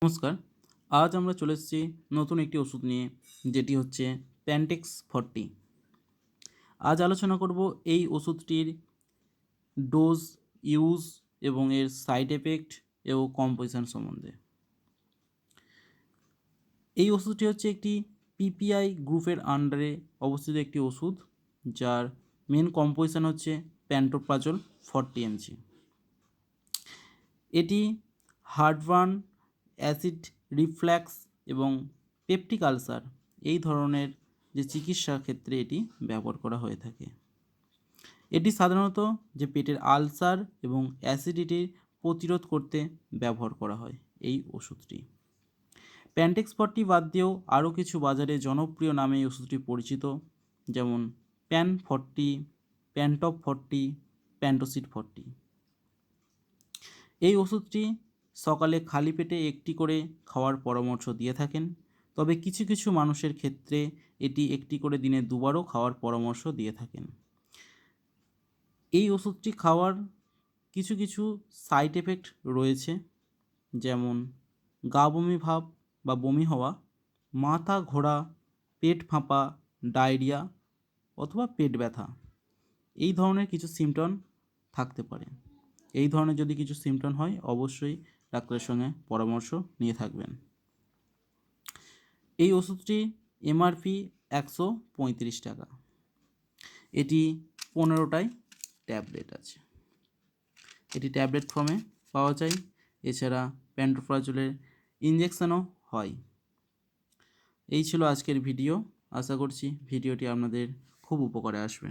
নমস্কার। আজ আমরা চলে এসেছি নতুন একটি ওষুধ নিয়ে, যেটি হচ্ছে প্যান্টেক্স 40। আজ আলোচনা করব এই ওষুধটির ডোজ, ইউজ এবং এর সাইড এফেক্ট এবং কম্পোজিশন সম্বন্ধে। এই ওষুধটি হচ্ছে একটি পিপিআই গ্রুপের আন্ডারে অবস্থিত একটি ওষুধ, যার মেন কম্পোজিশন হচ্ছে প্যান্টোপ্রাজল 40 mg। এটি হার্টবার্ন, অ্যাসিড রিফ্ল্যাক্স এবং পেপটিক আলসার এই ধরনের যে চিকিৎসার ক্ষেত্রে এটি ব্যবহার করা হয়ে থাকে। এটি সাধারণত যে পেটের আলসার এবং অ্যাসিডিটি প্রতিরোধ করতে ব্যবহার করা হয় এই ওষুধটি। প্যান্টেক্স 40 বাদ দিয়েও আরও কিছু বাজারে জনপ্রিয় নামে এই ওষুধটি পরিচিত, যেমন প্যান 40, প্যান্টপ 40, প্যান্টোসিড 40। এই ওষুধটি সকালে খালি পেটে একটি করে খাওয়ার পরামর্শ দিয়ে থাকেন, তবে কিছু কিছু মানুষের ক্ষেত্রে এটি একটি করে দিনে দুবারও খাওয়ার পরামর্শ দিয়ে থাকেন। এই ওষুধটি খাওয়ার কিছু কিছু সাইড এফেক্ট রয়েছে, যেমন গা বমি ভাব বা বমি হওয়া, মাথা ঘোরা, পেট ফাঁপা, ডায়রিয়া অথবা পেট ব্যথা। এই ধরনের কিছু সিমটম থাকতে পারে। এই ধরনের যদি কিছু সিমটম হয়, অবশ্যই ডাক্তারের সঙ্গে পরামর্শ নিয়ে থাকবেন। এই ওষুধটি এমআরপি 135 টাকা। এটি 15টায় ট্যাবলেট আছে। এটি ট্যাবলেট ফর্মে পাওয়া যায়। এছাড়া প্যান্টোপ্রাজলের ইঞ্জেকশনও হয়। এই ছিল আজকের ভিডিও। আশা করছি ভিডিওটি আপনাদের খুব উপকারে আসবে।